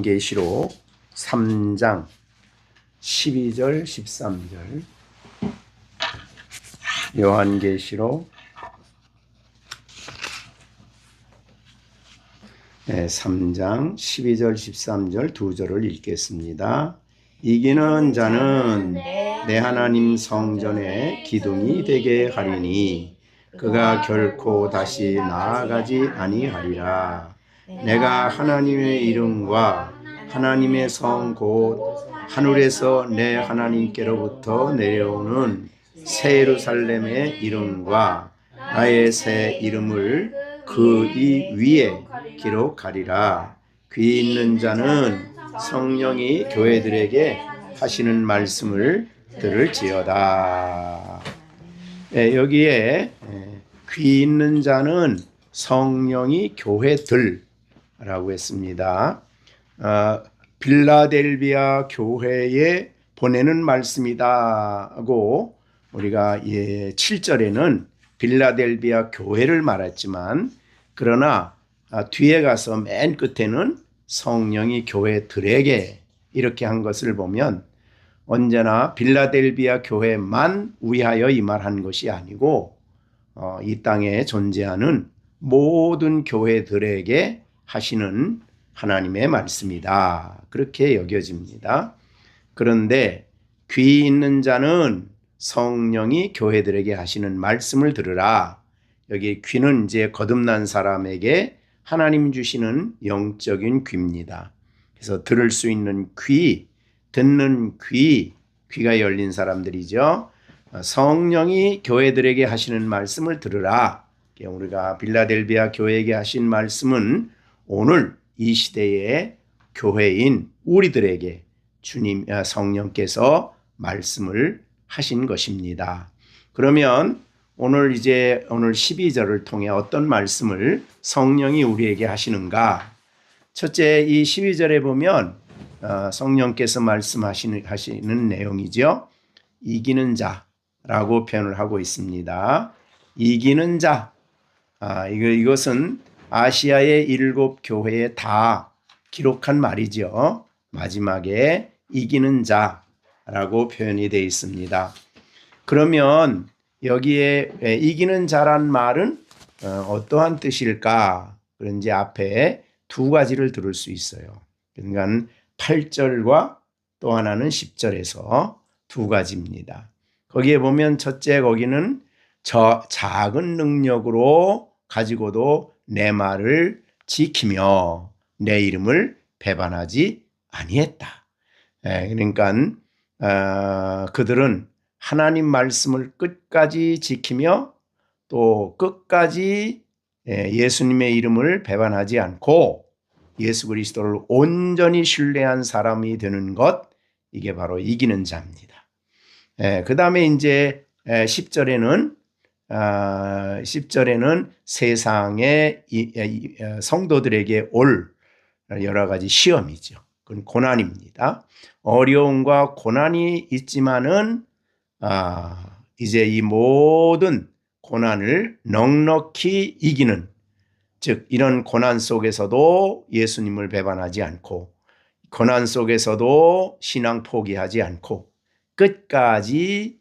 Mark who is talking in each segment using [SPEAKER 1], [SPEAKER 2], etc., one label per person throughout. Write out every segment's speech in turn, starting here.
[SPEAKER 1] 요한계시록 3장 12절 13절 요한계시록 3장 12절 13절 두 절을 읽겠습니다. 이기는 자는 내 하나님 성전에 기둥이 되게 하리니 그가 결코 다시 나아가지 아니하리라. 내가 하나님의 이름과 하나님의 성 곧 하늘에서 내 하나님께로부터 내려오는 새 예루살렘의 이름과 나의 새 이름을 그 이 위에 기록하리라. 귀 있는 자는 성령이 교회들에게 하시는 말씀을 들을지어다. 여기에 귀 있는 자는 성령이 교회들라고 했습니다. 빌라델비아 교회에 보내는 말씀이다 하고 우리가 7절에는 빌라델비아 교회를 말했지만 그러나 뒤에 가서 맨 끝에는 성령이 교회들에게 이렇게 한 것을 보면 언제나 빌라델비아 교회만 위하여 이 말한 것이 아니고 이 땅에 존재하는 모든 교회들에게 하시는 하나님의 말씀이다. 그렇게 여겨집니다. 그런데 귀 있는 자는 성령이 교회들에게 하시는 말씀을 들으라. 여기 귀는 이제 거듭난 사람에게 하나님 주시는 영적인 귀입니다. 그래서 들을 수 있는 귀, 듣는 귀, 귀가 열린 사람들이죠. 성령이 교회들에게 하시는 말씀을 들으라. 우리가 빌라델비아 교회에게 하신 말씀은 오늘 이 시대의 교회인 우리들에게 주님 성령께서 말씀을 하신 것입니다. 그러면 오늘 12절을 통해 어떤 말씀을 성령이 우리에게 하시는가? 첫째, 이 12절에 보면 성령께서 말씀하시는 내용이죠. 이기는 자라고 표현을 하고 있습니다. 이기는 자. 이것은 아시아의 7 교회에 다 기록한 말이죠. 마지막에 이기는 자라고 표현이 되어 있습니다. 그러면 여기에 이기는 자란 말은 어떠한 뜻일까? 그런지 앞에 두 가지를 들을 수 있어요. 그러니까 8절과 또 하나는 10절에서 두 가지입니다. 거기에 보면 첫째 거기는 저 작은 능력으로 가지고도 내 말을 지키며 내 이름을 배반하지 아니했다. 그러니까 그들은 하나님 말씀을 끝까지 지키며 또 끝까지 예수님의 이름을 배반하지 않고 예수 그리스도를 온전히 신뢰한 사람이 되는 것, 이게 바로 이기는 자입니다. 그 다음에 이제 10절에는 세상의 성도들에게 올 여러 가지 시험이죠. 그건 고난입니다. 어려움과 고난이 있지만은 이제 이 모든 고난을 넉넉히 이기는, 즉 이런 고난 속에서도 예수님을 배반하지 않고 고난 속에서도 신앙 포기하지 않고 끝까지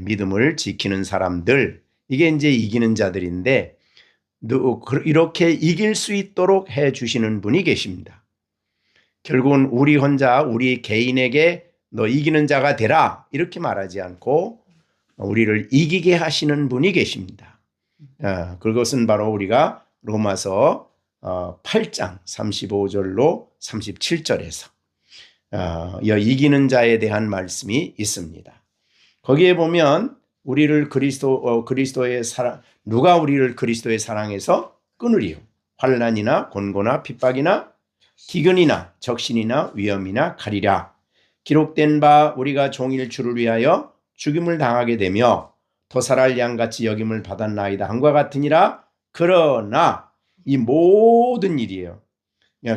[SPEAKER 1] 믿음을 지키는 사람들, 이게 이제 이기는 자들인데 이렇게 이길 수 있도록 해 주시는 분이 계십니다. 결국은 우리 혼자 우리 개인에게 너 이기는 자가 되라 이렇게 말하지 않고 우리를 이기게 하시는 분이 계십니다. 그것은 바로 우리가 로마서 8장 35절로 37절에서 이기는 자에 대한 말씀이 있습니다. 거기에 보면 우리를 그리스도의 사랑, 누가 우리를 그리스도의 사랑에서 끊으리요? 환난이나 곤고나 핍박이나 기근이나 적신이나 위험이나 칼이라. 기록된 바 우리가 종일 주를 위하여 죽임을 당하게 되며 도살할 양같이 여김을 받았나이다 함과 같으니라. 그러나 이 모든 일이에요.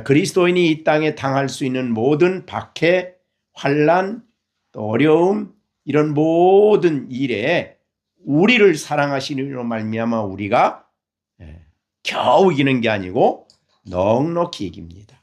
[SPEAKER 1] 그리스도인이 이 땅에 당할 수 있는 모든 박해, 환난, 또 어려움, 이런 모든 일에 우리를 사랑하시는 말미암아 우리가 겨우 이기는 게 아니고 넉넉히 이깁니다.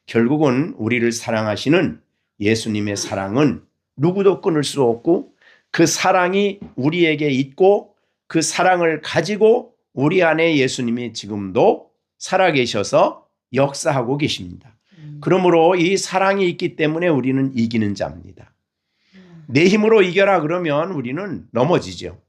[SPEAKER 1] 결국은 우리를 사랑하시는 예수님의 사랑은 누구도 끊을 수 없고 그 사랑이 우리에게 있고 그 사랑을 가지고 우리 안에 예수님이 지금도 살아계셔서 역사하고 계십니다. 그러므로 이 사랑이 있기 때문에 우리는 이기는 자입니다. 내 힘으로 이겨라 그러면 우리는 넘어지죠.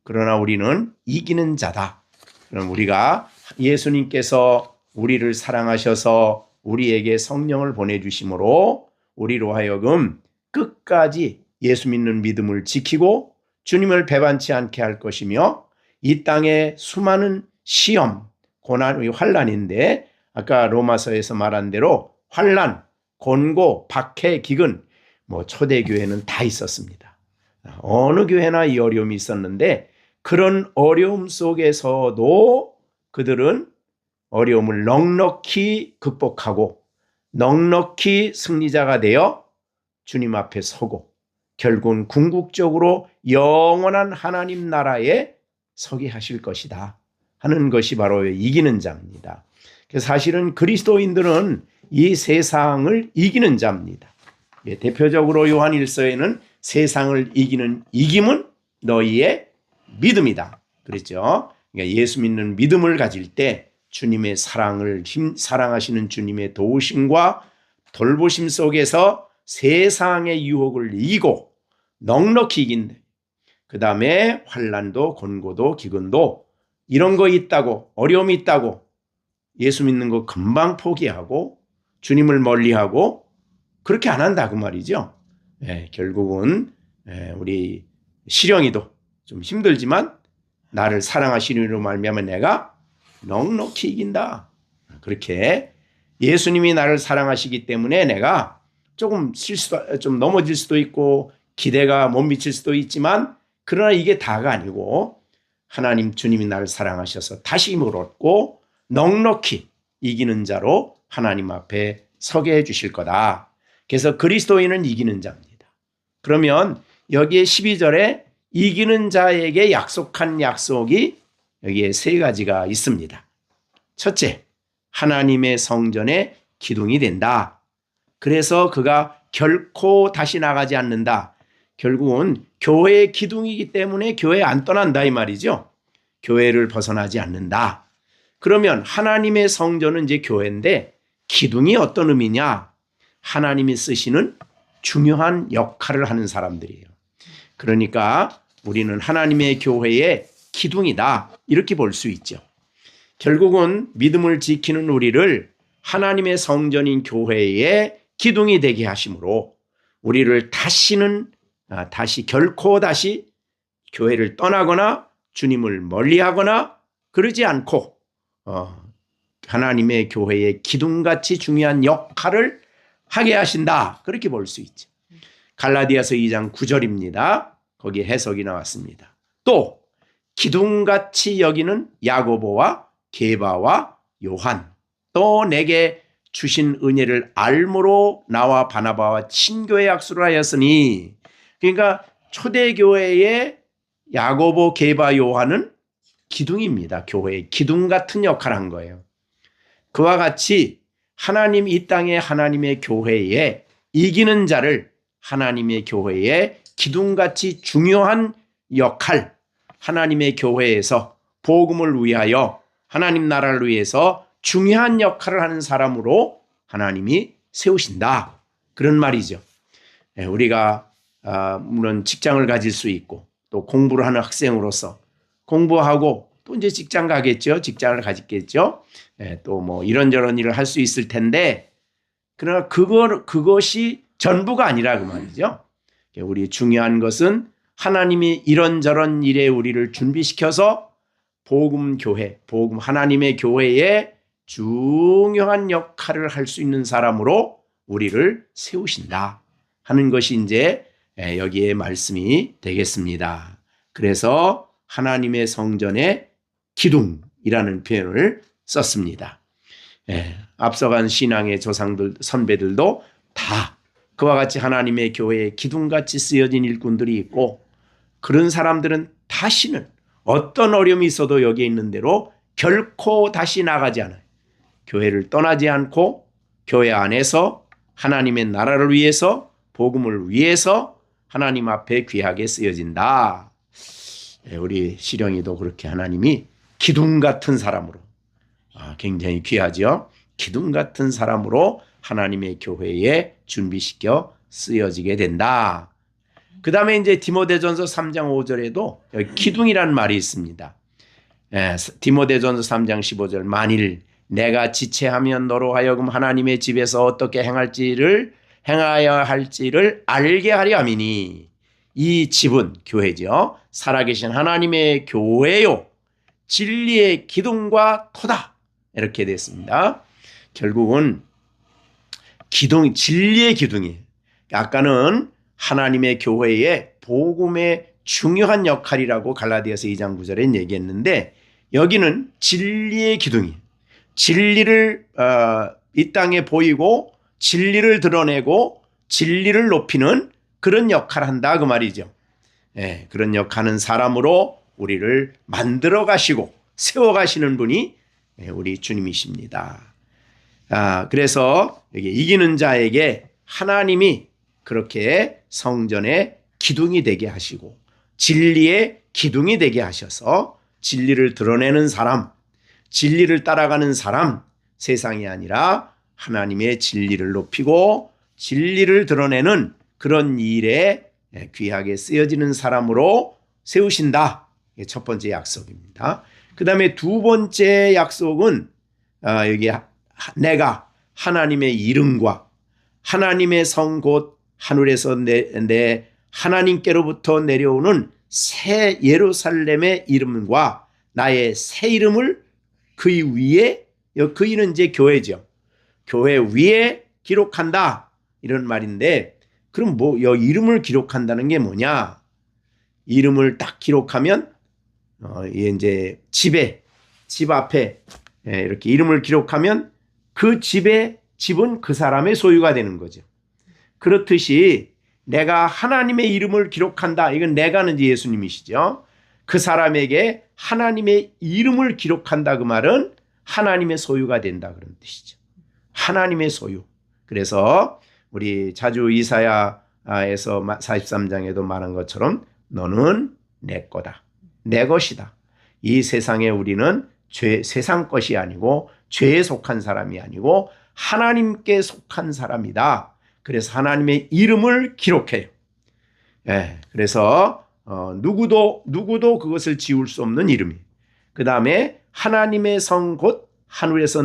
[SPEAKER 1] 그러나 우리는 이기는 자다. 그럼 우리가 예수님께서 우리를 사랑하셔서 우리에게 성령을 보내주심으로 우리로 하여금 끝까지 예수 믿는 믿음을 지키고 주님을 배반치 않게 할 것이며 이 땅에 수많은 시험, 고난이 환난인데 아까 로마서에서 말한 대로 환난, 곤고, 박해, 기근 초대교회는 다 있었습니다. 어느 교회나 이 어려움이 있었는데 그런 어려움 속에서도 그들은 어려움을 넉넉히 극복하고 넉넉히 승리자가 되어 주님 앞에 서고 결국은 궁극적으로 영원한 하나님 나라에 서게 하실 것이다 하는 것이 바로 이기는 자입니다. 사실은 그리스도인들은 이 세상을 이기는 자입니다. 대표적으로 요한 1서에는 세상을 이기는 이김은 너희의 믿음이다 그랬죠. 그러니까 예수 믿는 믿음을 가질 때 주님의 사랑하시는 주님의 도우심과 돌보심 속에서 세상의 유혹을 이기고 넉넉히 이긴다. 그 다음에 환난도 곤고도 기근도 이런 거 있다고 어려움이 있다고 예수 믿는 거 금방 포기하고 주님을 멀리하고 그렇게 안 한다 그 말이죠. 결국은 우리 시령이도 좀 힘들지만 나를 사랑하시는 이로 말미암아 내가 넉넉히 이긴다. 그렇게 예수님이 나를 사랑하시기 때문에 내가 조금 좀 넘어질 수도 있고 기대가 못 미칠 수도 있지만 그러나 이게 다가 아니고 하나님 주님이 나를 사랑하셔서 다시 힘을 얻고 넉넉히 이기는 자로 하나님 앞에 서게 해 주실 거다. 그래서 그리스도인은 이기는 자입니다. 그러면 여기에 12절에 이기는 자에게 약속한 약속이 여기에 세 가지가 있습니다. 첫째, 하나님의 성전의 기둥이 된다. 그래서 그가 결코 다시 나가지 않는다. 결국은 교회의 기둥이기 때문에 교회 안 떠난다 이 말이죠. 교회를 벗어나지 않는다. 그러면 하나님의 성전은 이제 교회인데 기둥이 어떤 의미냐? 하나님이 쓰시는 중요한 역할을 하는 사람들이에요. 그러니까 우리는 하나님의 교회의 기둥이다 이렇게 볼 수 있죠. 결국은 믿음을 지키는 우리를 하나님의 성전인 교회의 기둥이 되게 하심으로 우리를 다시 결코 다시 교회를 떠나거나 주님을 멀리하거나 그러지 않고 하나님의 교회의 기둥같이 중요한 역할을 하게 하신다 그렇게 볼 수 있죠. 갈라디아서 2장 9절입니다. 거기에 해석이 나왔습니다. 또 기둥같이 여기는 야고보와 게바와 요한 또 내게 주신 은혜를 알므로 나와 바나바와 친교의 약수를 하였으니 그러니까 초대교회의 야고보 게바 요한은 기둥입니다. 교회의 기둥 같은 역할을 한 거예요. 그와 같이 하나님 이 땅에 하나님의 교회에 이기는 자를 하나님의 교회에 기둥같이 중요한 역할 하나님의 교회에서 복음을 위하여 하나님 나라를 위해서 중요한 역할을 하는 사람으로 하나님이 세우신다. 그런 말이죠. 우리가 물론 직장을 가질 수 있고 또 공부를 하는 학생으로서 공부하고 또 이제 직장 가겠죠. 직장을 가지겠죠. 또 이런저런 일을 할 수 있을 텐데 그러나 그것이 전부가 아니라 그 말이죠. 우리 중요한 것은 하나님이 이런저런 일에 우리를 준비시켜서 복음교회, 복음 하나님의 교회에 중요한 역할을 할 수 있는 사람으로 우리를 세우신다 하는 것이 이제 여기에 말씀이 되겠습니다. 그래서 하나님의 성전의 기둥이라는 표현을 썼습니다. 앞서간 신앙의 조상들, 선배들도 다 그와 같이 하나님의 교회에 기둥같이 쓰여진 일꾼들이 있고 그런 사람들은 다시는 어떤 어려움이 있어도 여기에 있는 대로 결코 다시 나가지 않아요. 교회를 떠나지 않고 교회 안에서 하나님의 나라를 위해서, 복음을 위해서 하나님 앞에 귀하게 쓰여진다. 우리 시령이도 그렇게 하나님이 기둥 같은 사람으로, 굉장히 귀하죠. 기둥 같은 사람으로 하나님의 교회에 준비시켜 쓰여지게 된다. 그 다음에 이제 디모데전서 3장 5절에도 여기 기둥이라는 말이 있습니다. 디모데전서 3장 15절, 만일 내가 지체하면 너로 하여금 하나님의 집에서 어떻게 행하여야 할지를 알게 하려 함이니, 이 집은 교회죠. 살아계신 하나님의 교회요, 진리의 기둥과 터다. 이렇게 됐습니다. 결국은 진리의 기둥이에요. 아까는 하나님의 교회의 복음의 중요한 역할이라고 갈라디아서 2장 9절에 얘기했는데, 여기는 진리의 기둥이에요. 진리를 이 땅에 보이고 진리를 드러내고 진리를 높이는 그런 역할을 한다, 그 말이죠. 그런 역할하는 사람으로 우리를 만들어 가시고 세워 가시는 분이 우리 주님이십니다. 그래서 여기 이기는 자에게 하나님이 그렇게 성전의 기둥이 되게 하시고 진리의 기둥이 되게 하셔서 진리를 드러내는 사람, 진리를 따라가는 사람, 세상이 아니라 하나님의 진리를 높이고 진리를 드러내는 그런 일에 귀하게 쓰여지는 사람으로 세우신다. 이게 첫 번째 약속입니다. 그 다음에 두 번째 약속은 여기 내가 하나님의 이름과 하나님의 성 곧 하늘에서 내 하나님께로부터 내려오는 새 예루살렘의 이름과 나의 새 이름을 그 위에, 그 이는 이제 교회죠. 교회 위에 기록한다, 이런 말인데, 그럼 이름을 기록한다는 게 뭐냐? 이름을 딱 기록하면 이제 집 앞에 이렇게 이름을 기록하면 그 집은 그 사람의 소유가 되는 거죠. 그렇듯이 내가 하나님의 이름을 기록한다. 이건 내가는 예수님이시죠. 그 사람에게 하나님의 이름을 기록한다, 그 말은 하나님의 소유가 된다, 그런 뜻이죠. 하나님의 소유. 그래서 우리 자주 이사야에서 43장에도 말한 것처럼 너는 내 거다, 내 것이다. 이 세상에 우리는 세상 것이 아니고 죄에 속한 사람이 아니고 하나님께 속한 사람이다. 그래서 하나님의 이름을 기록해요. 그래서 누구도 그것을 지울 수 없는 이름이에요. 그 다음에 하나님의 성 곧 하늘에서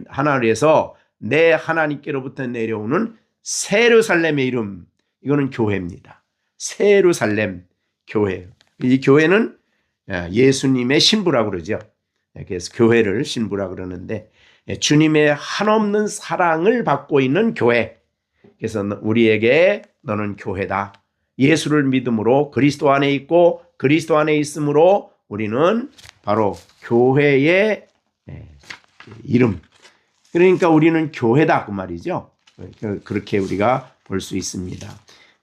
[SPEAKER 1] 하늘에서 내 하나님께로부터 내려오는 새 예루살렘의 이름, 이거는 교회입니다. 새 예루살렘 교회. 이 교회는 예수님의 신부라고 그러죠. 그래서 교회를 신부라고 그러는데, 주님의 한없는 사랑을 받고 있는 교회. 그래서 우리에게 너는 교회다. 예수를 믿음으로 그리스도 안에 있고 그리스도 안에 있으므로 우리는 바로 교회의 이름. 그러니까 우리는 교회다, 그 말이죠. 그렇게 우리가 볼 수 있습니다.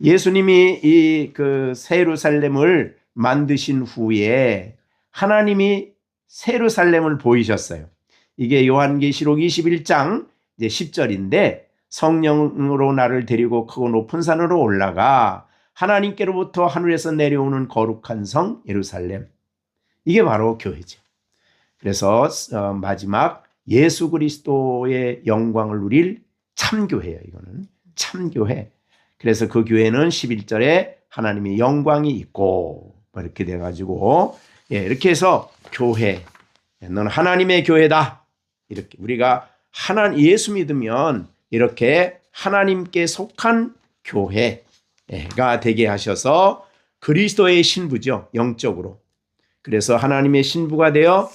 [SPEAKER 1] 예수님이 이 새 예루살렘을 만드신 후에 하나님이 새 예루살렘을 보이셨어요. 이게 요한계시록 21장 이제 10절인데, 성령으로 나를 데리고 크고 높은 산으로 올라가 하나님께로부터 하늘에서 내려오는 거룩한 성 예루살렘. 이게 바로 교회죠. 그래서 마지막 예수 그리스도의 영광을 누릴 참교회예요. 이거는 참교회. 그래서 그 교회는 11절에 하나님의 영광이 있고 이렇게 돼가지고, 이렇게 해서 교회, 너는 하나님의 교회다. 이렇게 우리가 예수 믿으면 이렇게 하나님께 속한 교회가 되게 하셔서 그리스도의 신부죠, 영적으로. 그래서 하나님의 신부가 되어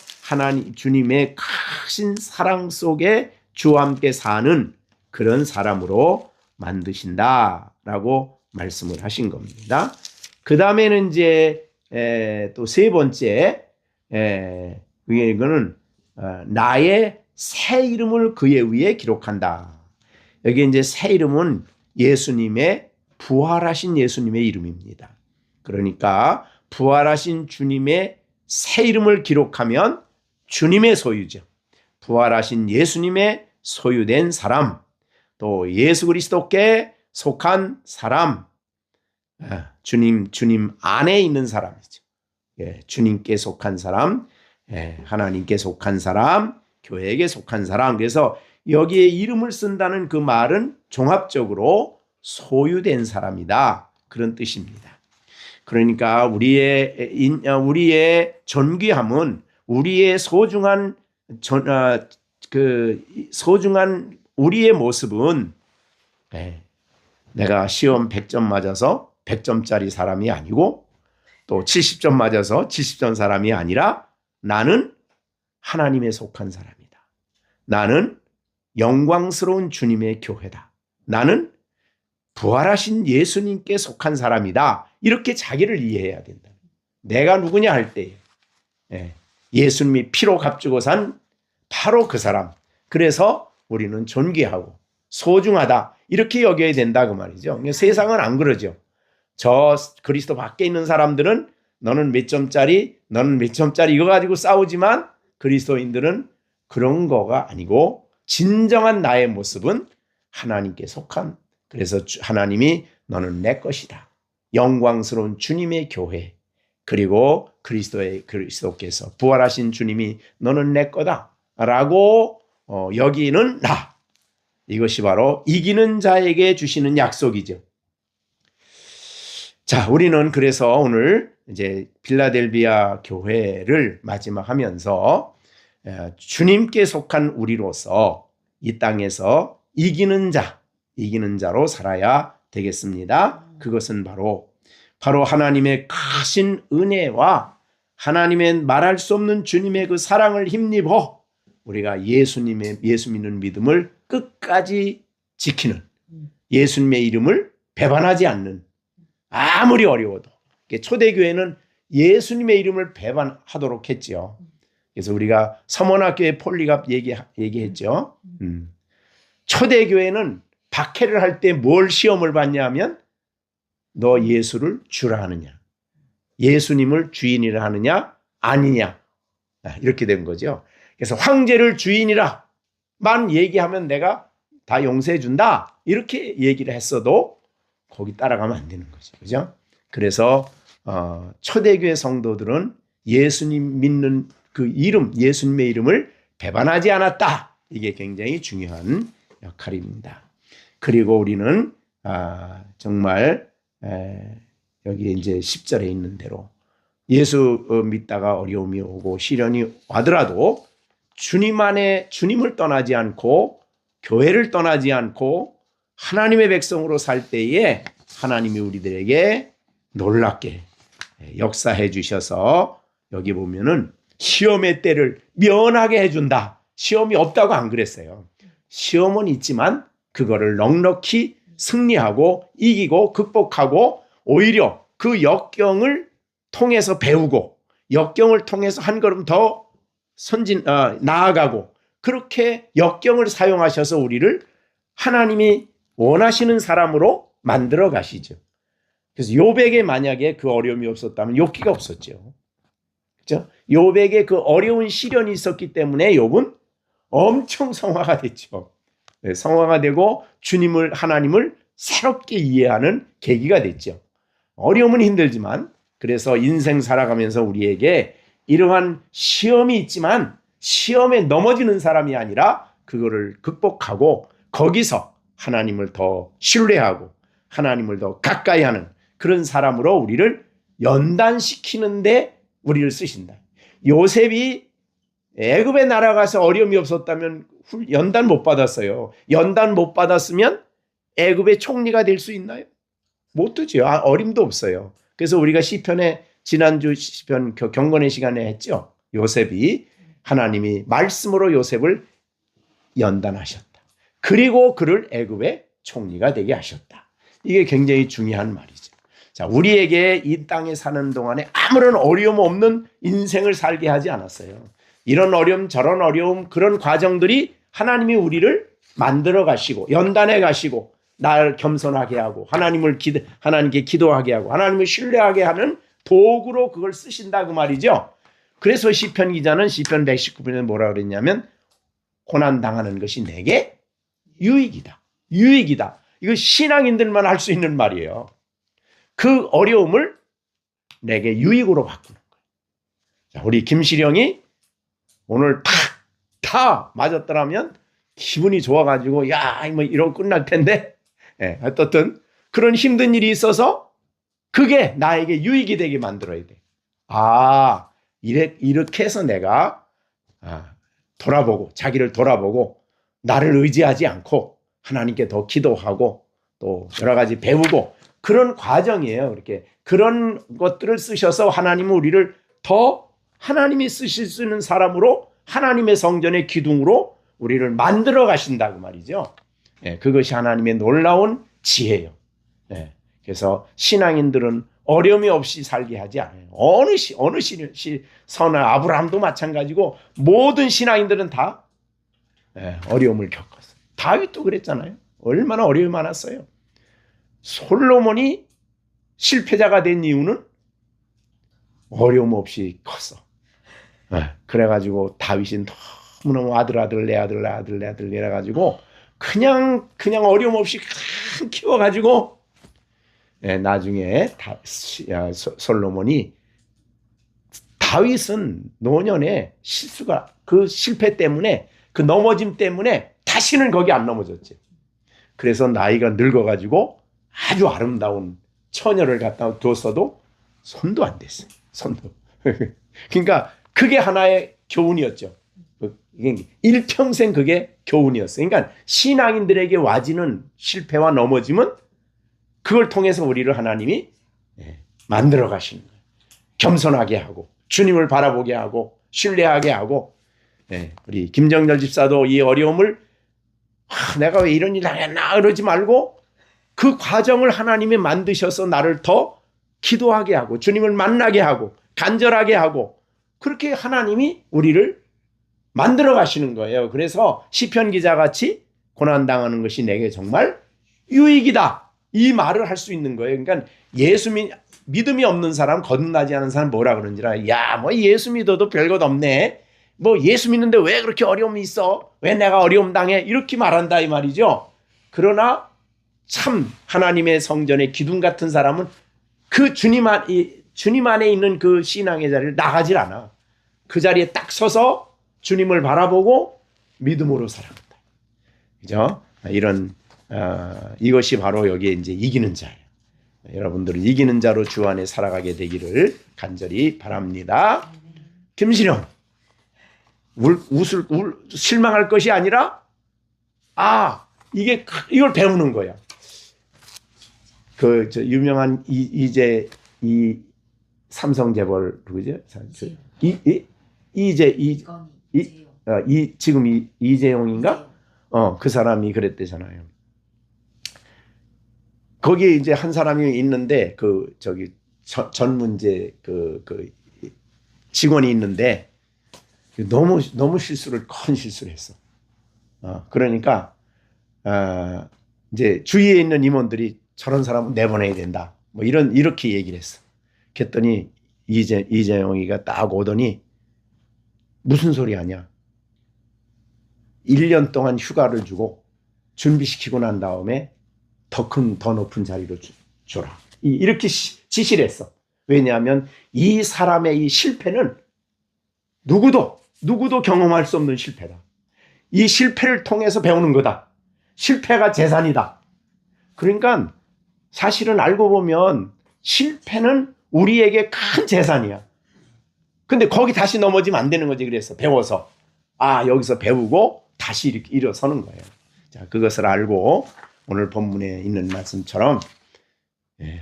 [SPEAKER 1] 주님의 크신 사랑 속에 주와 함께 사는 그런 사람으로 만드신다라고 말씀을 하신 겁니다. 그 다음에는 이제 또 세 번째, 이거는 나의 새 이름을 그의 위에 기록한다. 여기 이제 새 이름은 부활하신 예수님의 이름입니다. 그러니까 부활하신 주님의 새 이름을 기록하면 주님의 소유죠. 부활하신 예수님의 소유된 사람, 또 예수 그리스도께 속한 사람, 주님 안에 있는 사람이죠. 주님께 속한 사람, 하나님께 속한 사람, 교회에게 속한 사람. 그래서 여기에 이름을 쓴다는 그 말은 종합적으로 소유된 사람이다, 그런 뜻입니다. 그러니까 우리의 존귀함은 우리의 소중한 우리의 모습은 내가 시험 100점 맞아서 100점짜리 사람이 아니고 또 70점 맞아서 70점 사람이 아니라 나는 하나님에 속한 사람이다. 나는 영광스러운 주님의 교회다. 나는 부활하신 예수님께 속한 사람이다. 이렇게 자기를 이해해야 된다. 내가 누구냐 할 때 예수님이 피로 값주고 산 바로 그 사람. 그래서 우리는 존귀하고 소중하다, 이렇게 여겨야 된다, 그 말이죠. 세상은 안 그러죠. 저 그리스도 밖에 있는 사람들은 너는 몇 점짜리, 너는 몇 점짜리 이거 가지고 싸우지만 그리스도인들은 그런 거가 아니고 진정한 나의 모습은 하나님께 속한, 그래서 하나님이 너는 내 것이다. 영광스러운 주님의 교회, 그리고 그리스도께서 부활하신 주님이 너는 내 거다 라고 여기는 나. 이것이 바로 이기는 자에게 주시는 약속이죠. 자, 우리는 그래서 오늘 이제 필라델비아 교회를 마지막하면서 주님께 속한 우리로서 이 땅에서 이기는 자로 살아야 되겠습니다. 그것은 바로 하나님의 크신 은혜와 하나님의 말할 수 없는 주님의 그 사랑을 힘입어 우리가 예수 믿는 믿음을 끝까지 지키는, 예수님의 이름을 배반하지 않는, 아무리 어려워도. 초대교회는 예수님의 이름을 배반하도록 했죠. 그래서 우리가 서문학교의 폴리갑 얘기했죠. 초대교회는 박해를 할 때 뭘 시험을 받냐면 너 예수를 주라 하느냐, 예수님을 주인이라 하느냐 아니냐, 이렇게 된 거죠. 그래서 황제를 주인이라만 얘기하면 내가 다 용서해 준다, 이렇게 얘기를 했어도 거기 따라가면 안 되는 거죠. 그죠? 그래서 초대교회 성도들은 예수님 믿는 그 이름, 예수님의 이름을 배반하지 않았다. 이게 굉장히 중요한 역할입니다. 그리고 우리는 정말 여기 이제 10절에 있는 대로 예수 믿다가 어려움이 오고 시련이 와더라도 주님을 떠나지 않고 교회를 떠나지 않고 하나님의 백성으로 살 때에 하나님이 우리들에게 놀랍게 역사해 주셔서 여기 보면은 시험의 때를 면하게 해준다. 시험이 없다고 안 그랬어요. 시험은 있지만 그거를 넉넉히 승리하고 이기고 극복하고 오히려 그 역경을 통해서 배우고 역경을 통해서 한 걸음 더 나아가고, 그렇게 역경을 사용하셔서 우리를 하나님이 원하시는 사람으로 만들어 가시죠. 그래서 욥에게 만약에 그 어려움이 없었다면 욥기가 없었죠. 그렇죠? 욥에게 그 어려운 시련이 있었기 때문에 욥은 엄청 성화가 됐죠. 성화가 되고 하나님을 새롭게 이해하는 계기가 됐죠. 어려움은 힘들지만, 그래서 인생 살아가면서 우리에게 이러한 시험이 있지만 시험에 넘어지는 사람이 아니라 그거를 극복하고 거기서 하나님을 더 신뢰하고 하나님을 더 가까이 하는 그런 사람으로 우리를 연단시키는데 우리를 쓰신다. 요셉이 애굽에 날아가서 어려움이 없었다면 연단 못 받았어요. 연단 못 받았으면 애굽의 총리가 될 수 있나요? 못 되죠. 어림도 없어요. 그래서 우리가 시편에 지난주 시편 경건의 시간에 했죠. 요셉이 하나님이 말씀으로 요셉을 연단하셨다. 그리고 그를 애굽의 총리가 되게 하셨다. 이게 굉장히 중요한 말이죠. 자, 우리에게 이 땅에 사는 동안에 아무런 어려움 없는 인생을 살게 하지 않았어요. 이런 어려움 저런 어려움, 그런 과정들이 하나님이 우리를 만들어 가시고 연단해 가시고 나를 겸손하게 하고 하나님께 기도하게 하고 하나님을 신뢰하게 하는 도구로 그걸 쓰신다, 그 말이죠. 그래서 시편 기자는 시편 119편에 뭐라 그랬냐면 고난당하는 것이 내게 유익이다. 유익이다. 이거 신앙인들만 할 수 있는 말이에요. 그 어려움을 내게 유익으로 바꾸는 거예요. 자, 우리 김시령이 오늘 다 맞았더라면 기분이 좋아가지고 야, 뭐 이러고 끝날 텐데, 어떻든 그런 힘든 일이 있어서 그게 나에게 유익이 되게 만들어야 돼. 아, 이렇게 해서 내가 돌아보고, 자기를 돌아보고, 나를 의지하지 않고 하나님께 더 기도하고 또 여러 가지 배우고, 그런 과정이에요. 이렇게 그런 것들을 쓰셔서 하나님은 우리를 더 하나님이 쓰실 수 있는 사람으로, 하나님의 성전의 기둥으로 우리를 만들어 가신다고 말이죠. 그것이 하나님의 놀라운 지혜예요. 그래서 신앙인들은 어려움이 없이 살게 하지 않아요. 어느 선한 아브라함도 마찬가지고 모든 신앙인들은 다 어려움을 겪었어요. 다윗도 그랬잖아요. 얼마나 어려움이 많았어요. 솔로몬이 실패자가 된 이유는 어려움 없이 컸어. 그래가지고 다윗이 너무너무 아들 이래가지고 그냥 어려움 없이 키워가지고 나중에 솔로몬이, 다윗은 노년에 그 실패 때문에, 그 넘어짐 때문에 다시는 거기 안 넘어졌지. 그래서 나이가 늙어가지고 아주 아름다운 처녀를 갖다 뒀어도 손도 안 댔어요. 손도. 그러니까 그게 하나의 교훈이었죠. 일평생 그게 교훈이었어요. 그러니까 신앙인들에게 와지는 실패와 넘어짐은 그걸 통해서 우리를 하나님이 만들어 가시는 거예요. 겸손하게 하고 주님을 바라보게 하고 신뢰하게 하고. 우리 김정렬 집사도 이 어려움을 내가 왜 이런 일 당했나 그러지 말고 그 과정을 하나님이 만드셔서 나를 더 기도하게 하고 주님을 만나게 하고 간절하게 하고, 그렇게 하나님이 우리를 만들어 가시는 거예요. 그래서 시편 기자 같이 고난당하는 것이 내게 정말 유익이다, 이 말을 할 수 있는 거예요. 그러니까 믿음이 없는 사람, 거듭나지 않은 사람 뭐라 그런지라, 야, 뭐 예수 믿어도 별것 없네, 뭐 예수 믿는데 왜 그렇게 어려움이 있어, 왜 내가 어려움 당해, 이렇게 말한다 이 말이죠. 그러나 참 하나님의 성전의 기둥 같은 사람은 그 주님 안에 있는 그 신앙의 자리를 나가질 않아. 그 자리에 딱 서서 주님을 바라보고 믿음으로 살아간다. 그죠? 이것이 바로 여기에 이제 이기는 자예요. 여러분들은 이기는 자로 주 안에 살아가게 되기를 간절히 바랍니다. 김신영, 실망할 것이 아니라, 이걸 배우는 거야. 유명한 이 삼성재벌 누구죠? 지금 이재용인가? 그 사람이 그랬대잖아요. 거기에 이제 한 사람이 있는데 전문제 직원이 있는데 너무 큰 실수를 했어. 그러니까 이제 주위에 있는 임원들이 저런 사람은 내보내야 된다, 뭐 이렇게 얘기를 했어. 그랬더니 이재용이가 딱 오더니 무슨 소리 하냐, 1년 동안 휴가를 주고 준비시키고 난 다음에 더 높은 자리로 줘라, 이렇게 지시를 했어. 왜냐하면 이 사람의 이 실패는 누구도 경험할 수 없는 실패다. 이 실패를 통해서 배우는 거다. 실패가 재산이다. 그러니까 사실은 알고 보면 실패는 우리에게 큰 재산이야. 근데 거기 다시 넘어지면 안 되는 거지. 그래서 배워서 여기서 배우고 다시 이렇게 일어서는 거예요. 자, 그것을 알고 오늘 본문에 있는 말씀처럼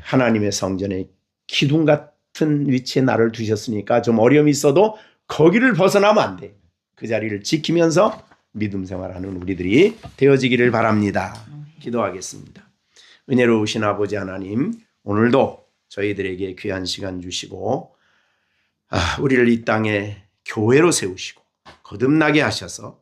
[SPEAKER 1] 하나님의 성전에 기둥 같은 위치에 나를 두셨으니까 좀 어려움이 있어도 거기를 벗어나면 안 돼. 그 자리를 지키면서 믿음 생활하는 우리들이 되어지기를 바랍니다. 기도하겠습니다. 은혜로우신 아버지 하나님, 오늘도 저희들에게 귀한 시간 주시고 우리를 이 땅에 교회로 세우시고 거듭나게 하셔서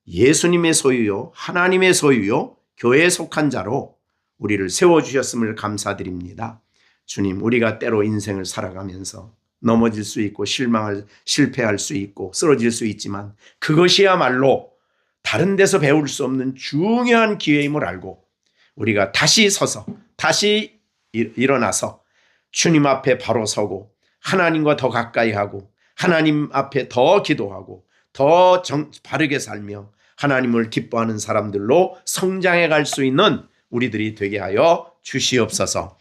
[SPEAKER 1] 예수님의 소유요 하나님의 소유요 교회에 속한 자로 우리를 세워주셨음을 감사드립니다. 주님, 우리가 때로 인생을 살아가면서 넘어질 수 있고 실패할 수 있고 쓰러질 수 있지만 그것이야말로 다른 데서 배울 수 없는 중요한 기회임을 알고 우리가 다시 서서 다시 일어나서 주님 앞에 바로 서고 하나님과 더 가까이 하고 하나님 앞에 더 기도하고 더 바르게 살며 하나님을 기뻐하는 사람들로 성장해 갈 수 있는 우리들이 되게 하여 주시옵소서.